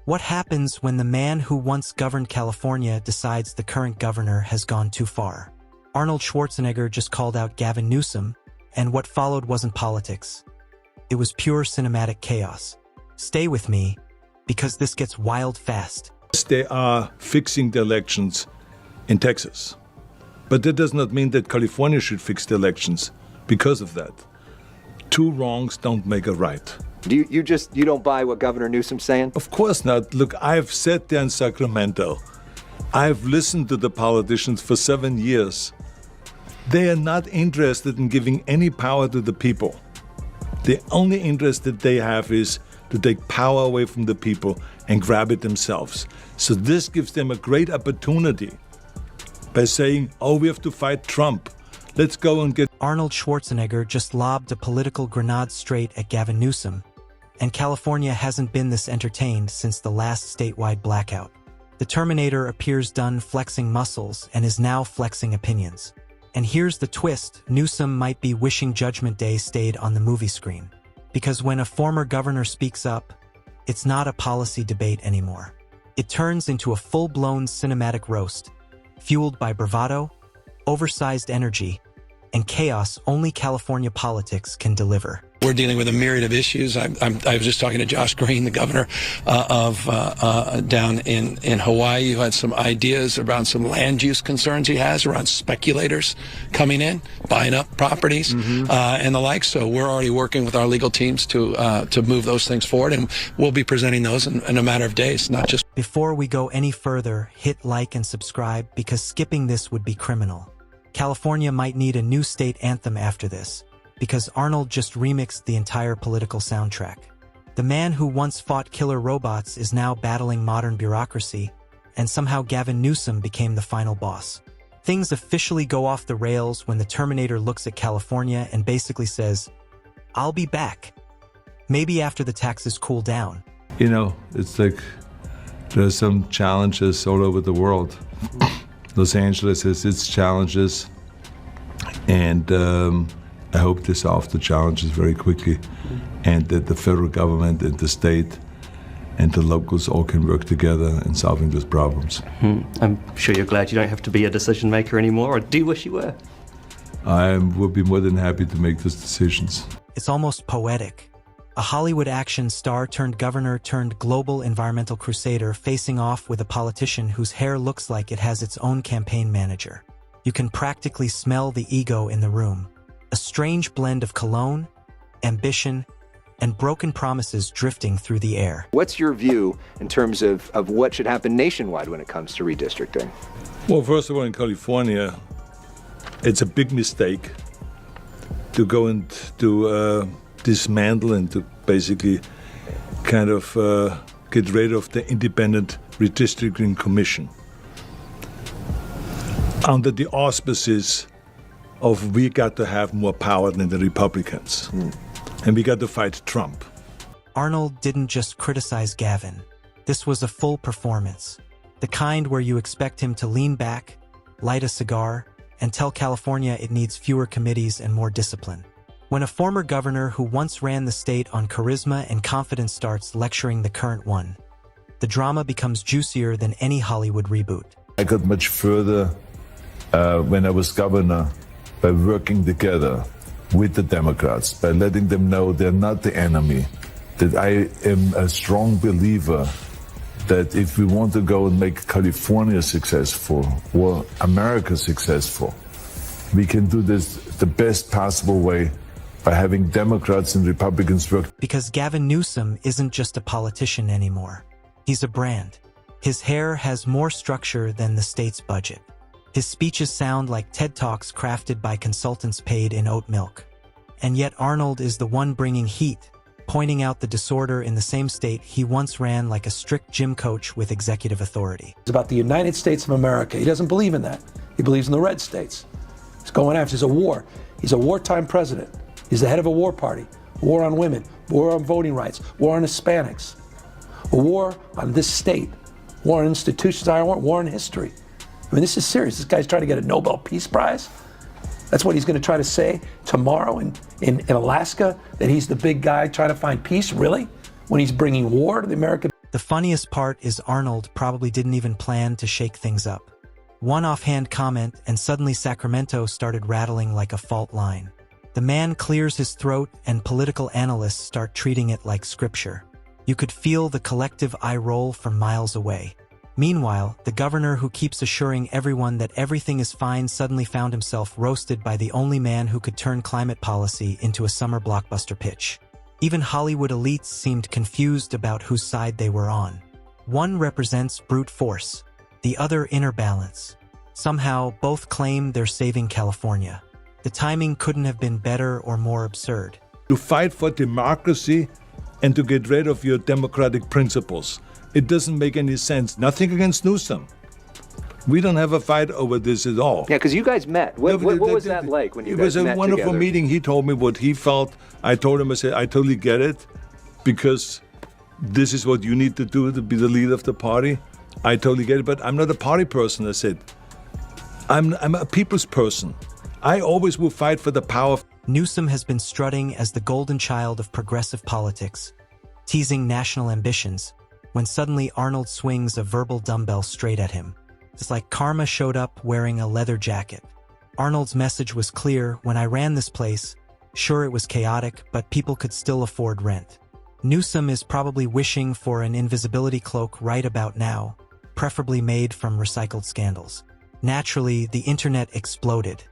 What happens when the man who once governed California decides the current governor has gone too far? Arnold Schwarzenegger just called out Gavin Newsom, and what followed wasn't politics. It was pure cinematic chaos. Stay with me, because this gets wild fast. They are fixing the elections in Texas. But that does not mean that California should fix the elections because of that. Two wrongs don't make a right. You don't buy what Governor Newsom's saying? Of course not. Look, I've sat there in Sacramento. I've listened to the politicians for 7 years. They are not interested in giving any power to the people. The only interest that they have is to take power away from the people and grab it themselves. So this gives them a great opportunity by saying, oh, we have to fight Trump. Let's go and get... Arnold Schwarzenegger just lobbed a political grenade straight at Gavin Newsom, and California hasn't been this entertained since the last statewide blackout. The Terminator appears done flexing muscles and is now flexing opinions. And here's the twist, Newsom might be wishing Judgment Day stayed on the movie screen. Because when a former governor speaks up, it's not a policy debate anymore. It turns into a full-blown cinematic roast, fueled by bravado, oversized energy, and chaos only California politics can deliver. We're dealing with a myriad of issues. I was just talking to Josh Green, the governor down in Hawaii, who had some ideas around some land use concerns he has around speculators coming in, buying up properties, and the like. So we're already working with our legal teams to move those things forward, and we'll be presenting those in a matter of days, not just... Before we go any further, hit like and subscribe, because skipping this would be criminal. California might need a new state anthem after this, because Arnold just remixed the entire political soundtrack. The man who once fought killer robots is now battling modern bureaucracy, and somehow Gavin Newsom became the final boss. Things officially go off the rails when the Terminator looks at California and basically says, "I'll be back. Maybe after the taxes cool down." You know, it's like there's some challenges all over the world. Los Angeles has its challenges, and I hope they solve the challenges very quickly, and that the federal government and the state and the locals all can work together in solving those problems. I'm sure you're glad you don't have to be a decision maker anymore, or do you wish you were? I would be more than happy to make those decisions. It's almost poetic. A Hollywood action star turned governor turned global environmental crusader facing off with a politician whose hair looks like it has its own campaign manager. You can practically smell the ego in the room. A strange blend of cologne, ambition, and broken promises drifting through the air. What's your view in terms of what should happen nationwide when it comes to redistricting? Well, first of all, in California, it's a big mistake to go and to dismantle and to basically kind of get rid of the independent redistricting commission under the auspices of we got to have more power than the Republicans, and we got to fight Trump. Arnold didn't just criticize Gavin. This was a full performance, the kind where you expect him to lean back, light a cigar, and tell California it needs fewer committees and more discipline. When a former governor who once ran the state on charisma and confidence starts lecturing the current one, the drama becomes juicier than any Hollywood reboot. I got much further when I was governor by working together with the Democrats, by letting them know they're not the enemy, that I am a strong believer that if we want to go and make California successful or America successful, we can do this the best possible way by having Democrats and Republicans work. Because Gavin Newsom isn't just a politician anymore. He's a brand. His hair has more structure than the state's budget. His speeches sound like TED Talks crafted by consultants paid in oat milk. And yet Arnold is the one bringing heat, pointing out the disorder in the same state he once ran like a strict gym coach with executive authority. It's about the United States of America. He doesn't believe in that. He believes in the red states. He's going after, it's a war. He's a wartime president. He's the head of a war party. War on women, war on voting rights, war on Hispanics, a war on this state, war on institutions, war on history. I mean, this is serious. This guy's trying to get a Nobel Peace Prize. That's what he's going to try to say tomorrow in Alaska, that he's the big guy trying to find peace, really? When he's bringing war to the American The funniest part is Arnold probably didn't even plan to shake things up. One offhand comment and suddenly Sacramento started rattling like a fault line. The man clears his throat and political analysts start treating it like scripture. You could feel the collective eye roll from miles away. Meanwhile, the governor who keeps assuring everyone that everything is fine suddenly found himself roasted by the only man who could turn climate policy into a summer blockbuster pitch. Even Hollywood elites seemed confused about whose side they were on. One represents brute force, the other inner balance. Somehow, both claim they're saving California. The timing couldn't have been better or more absurd. To fight for democracy and to get rid of your democratic principles. It doesn't make any sense. Nothing against Newsom. We don't have a fight over this at all. Yeah, because you guys met. What was that like when you guys met together? It was a wonderful meeting. He told me what he felt. I told him, I said, I totally get it, because this is what you need to do to be the leader of the party. I totally get it, but I'm not a party person, I said. I'm a people's person. I always will fight for the power. Newsom has been strutting as the golden child of progressive politics, teasing national ambitions, when suddenly Arnold swings a verbal dumbbell straight at him. It's like karma showed up wearing a leather jacket. Arnold's message was clear: when I ran this place, sure, it was chaotic, but people could still afford rent. Newsom is probably wishing for an invisibility cloak right about now, preferably made from recycled scandals. Naturally, the internet exploded.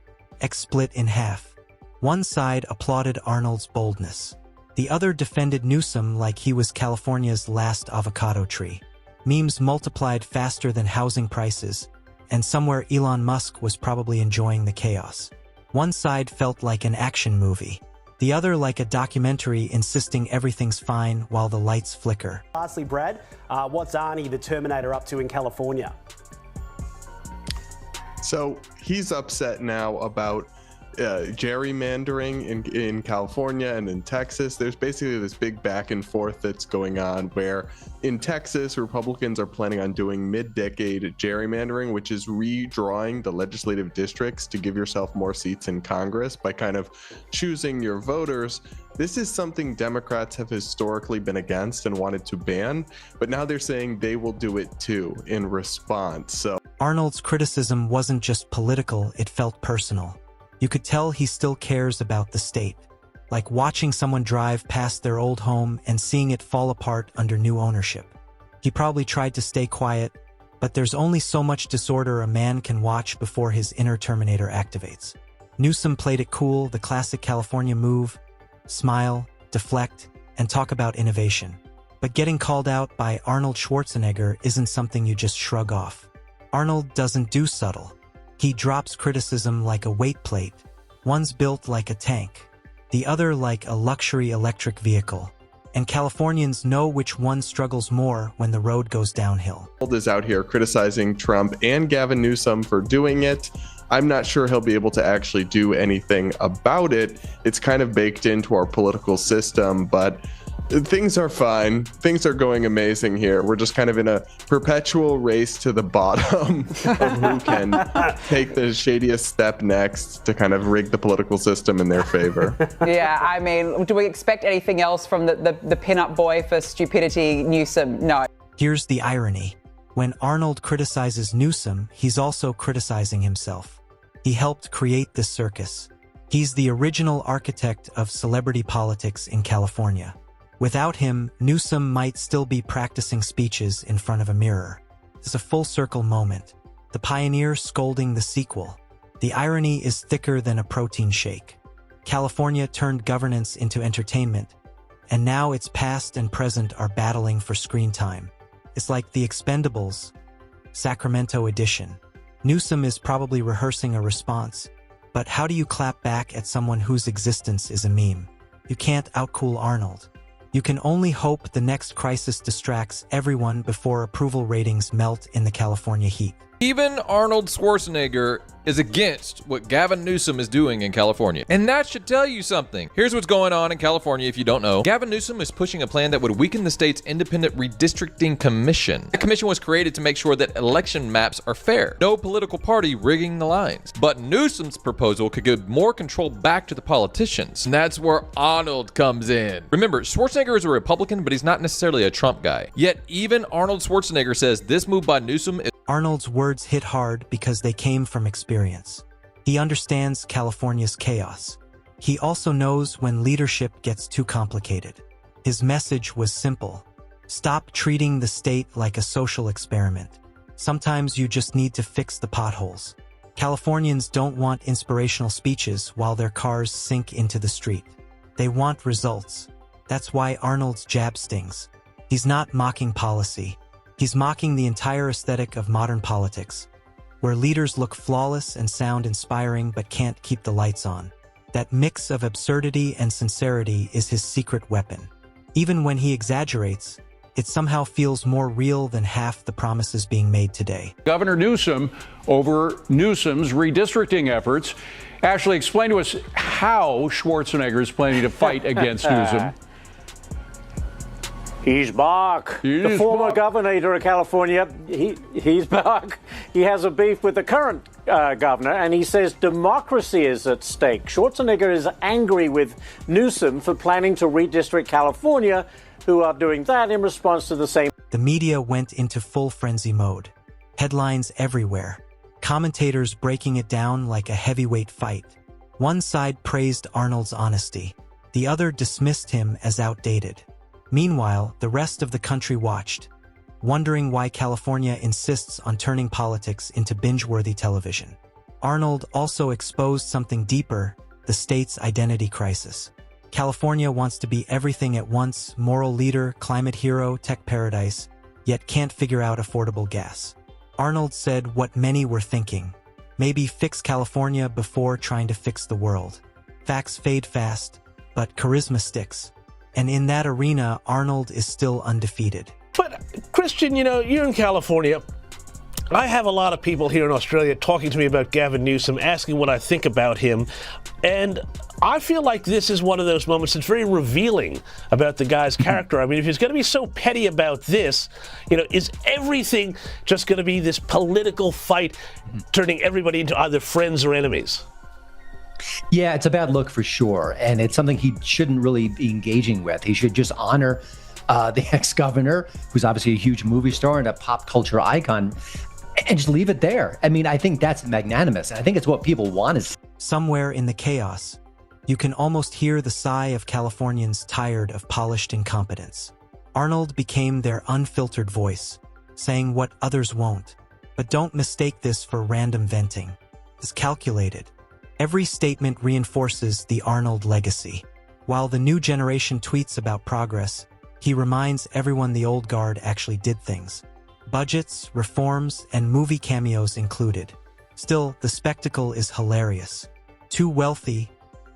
X split in half. One side applauded Arnold's boldness. The other defended Newsom like he was California's last avocado tree. Memes multiplied faster than housing prices, and somewhere Elon Musk was probably enjoying the chaos. One side felt like an action movie, the other like a documentary insisting everything's fine while the lights flicker. Lastly, Brad, what's Arnie the Terminator up to in California? So he's upset now about gerrymandering in California and in Texas. There's basically this big back and forth that's going on where in Texas, Republicans are planning on doing mid-decade gerrymandering, which is redrawing the legislative districts to give yourself more seats in Congress by kind of choosing your voters. This is something Democrats have historically been against and wanted to ban, but now they're saying they will do it too in response. So Arnold's criticism wasn't just political, it felt personal. You could tell he still cares about the state, like watching someone drive past their old home and seeing it fall apart under new ownership. He probably tried to stay quiet, but there's only so much disorder a man can watch before his inner Terminator activates. Newsom played it cool, the classic California move: smile, deflect, and talk about innovation. But getting called out by Arnold Schwarzenegger isn't something you just shrug off. Arnold doesn't do subtle. He drops criticism like a weight plate. One's built like a tank, the other like a luxury electric vehicle. And Californians know which one struggles more when the road goes downhill. Arnold is out here criticizing Trump and Gavin Newsom for doing it. I'm not sure he'll be able to actually do anything about it. It's kind of baked into our political system, but things are fine. Things are going amazing here. We're just kind of in a perpetual race to the bottom of who can take the shadiest step next to kind of rig the political system in their favor. Yeah, I mean, do we expect anything else from the pin-up boy for stupidity, Newsom? No. Here's the irony. When Arnold criticizes Newsom, he's also criticizing himself. He helped create this circus. He's the original architect of celebrity politics in California. Without him, Newsom might still be practicing speeches in front of a mirror. It's a full-circle moment. The pioneer scolding the sequel. The irony is thicker than a protein shake. California turned governance into entertainment, and now its past and present are battling for screen time. It's like The Expendables, Sacramento edition. Newsom is probably rehearsing a response, but how do you clap back at someone whose existence is a meme? You can't outcool Arnold. You can only hope the next crisis distracts everyone before approval ratings melt in the California heat. Even Arnold Schwarzenegger is against what Gavin Newsom is doing in California. And that should tell you something. Here's what's going on in California if you don't know. Gavin Newsom is pushing a plan that would weaken the state's independent redistricting commission. The commission was created to make sure that election maps are fair. No political party rigging the lines. But Newsom's proposal could give more control back to the politicians. And that's where Arnold comes in. Remember, Schwarzenegger is a Republican, but he's not necessarily a Trump guy. Yet even Arnold Schwarzenegger says this move by Newsom is... Arnold's words hit hard because they came from experience. He understands California's chaos. He also knows when leadership gets too complicated. His message was simple. Stop treating the state like a social experiment. Sometimes you just need to fix the potholes. Californians don't want inspirational speeches while their cars sink into the street. They want results. That's why Arnold's jab stings. He's not mocking policy. He's mocking the entire aesthetic of modern politics, where leaders look flawless and sound inspiring but can't keep the lights on. That mix of absurdity and sincerity is his secret weapon. Even when he exaggerates, it somehow feels more real than half the promises being made today. Governor Newsom, over Newsom's redistricting efforts, actually explain to us how Schwarzenegger is planning to fight against Newsom. He's back. The former governor of California, he's back. He has a beef with the current governor, and he says democracy is at stake. Schwarzenegger is angry with Newsom for planning to redistrict California, who are doing that in response to the same. The media went into full frenzy mode. Headlines everywhere. Commentators breaking it down like a heavyweight fight. One side praised Arnold's honesty. The other dismissed him as outdated. Meanwhile, the rest of the country watched, wondering why California insists on turning politics into binge-worthy television. Arnold also exposed something deeper, the state's identity crisis. California wants to be everything at once, moral leader, climate hero, tech paradise, yet can't figure out affordable gas. Arnold said what many were thinking. Maybe fix California before trying to fix the world. Facts fade fast, but charisma sticks. And in that arena, Arnold is still undefeated. But, Christian, you know, you're in California. I have a lot of people here in Australia talking to me about Gavin Newsom, asking what I think about him. And I feel like this is one of those moments that's very revealing about the guy's character. I mean, if he's going to be so petty about this, you know, is everything just going to be this political fight, turning everybody into either friends or enemies? Yeah, it's a bad look for sure, and it's something he shouldn't really be engaging with. He should just honor the ex-governor, who's obviously a huge movie star and a pop culture icon, and just leave it there. I mean, I think that's magnanimous, and I think it's what people want. Somewhere in the chaos, you can almost hear the sigh of Californians tired of polished incompetence. Arnold became their unfiltered voice, saying what others won't. But don't mistake this for random venting. It's calculated. Every statement reinforces the Arnold legacy. While the new generation tweets about progress, he reminds everyone the old guard actually did things. Budgets, reforms, and movie cameos included. Still, the spectacle is hilarious. Two wealthy,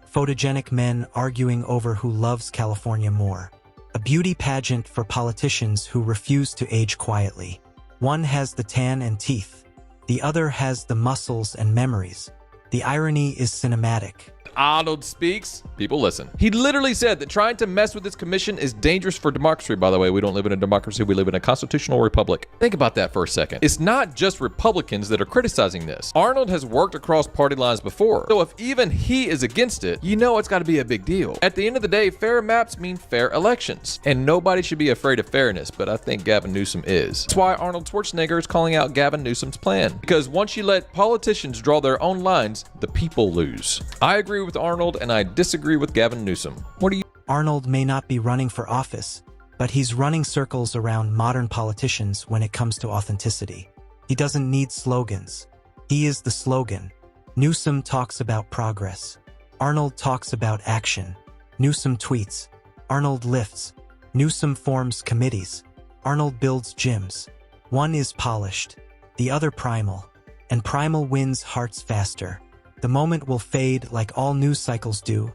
photogenic men arguing over who loves California more. A beauty pageant for politicians who refuse to age quietly. One has the tan and teeth. The other has the muscles and memories. The irony is cinematic. Arnold speaks, people listen. He literally said that trying to mess with this commission is dangerous for democracy. By the way, we don't live in a democracy, we live in a constitutional republic. Think about that for a second. It's not just Republicans that are criticizing this. Arnold has worked across party lines before, so if even he is against it, you know it's got to be a big deal. At the end of the day, fair maps mean fair elections, and nobody should be afraid of fairness, but I think Gavin Newsom is. That's why Arnold Schwarzenegger is calling out Gavin Newsom's plan, because once you let politicians draw their own lines, the people lose. I agree with Arnold, and I disagree with Gavin Newsom. What do you... Arnold may not be running for office, but he's running circles around modern politicians when it comes to authenticity. He doesn't need slogans. He is the slogan. Newsom talks about progress. Arnold talks about action. Newsom tweets. Arnold lifts. Newsom forms committees. Arnold builds gyms. One is polished, the other primal, and primal wins hearts faster. The moment will fade like all news cycles do,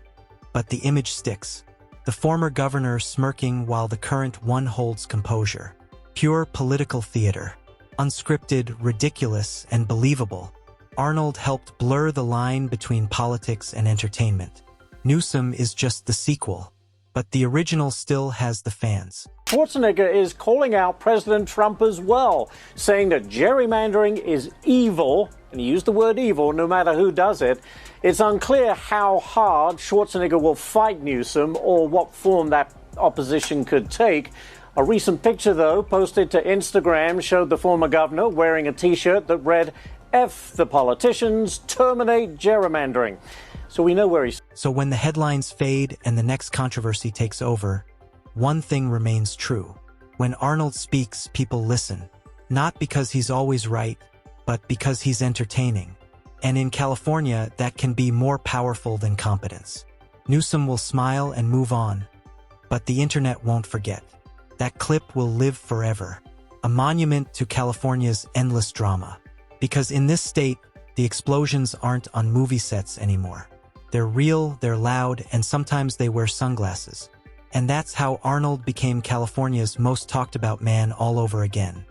but the image sticks. The former governor smirking while the current one holds composure. Pure political theater. Unscripted, ridiculous, and believable, Arnold helped blur the line between politics and entertainment. Newsom is just the sequel, but the original still has the fans. Schwarzenegger is calling out President Trump as well, saying that gerrymandering is evil, and he used the word evil no matter who does it. It's unclear how hard Schwarzenegger will fight Newsom or what form that opposition could take. A recent picture, though, posted to Instagram showed the former governor wearing a T-shirt that read, "F the politicians, terminate gerrymandering." So we know where he's... So when the headlines fade and the next controversy takes over, one thing remains true. When Arnold speaks, people listen. Not because he's always right, but because he's entertaining. And in California, that can be more powerful than competence. Newsom will smile and move on, but the internet won't forget. That clip will live forever. A monument to California's endless drama. Because in this state, the explosions aren't on movie sets anymore. They're real, they're loud, and sometimes they wear sunglasses. And that's how Arnold became California's most talked about man all over again.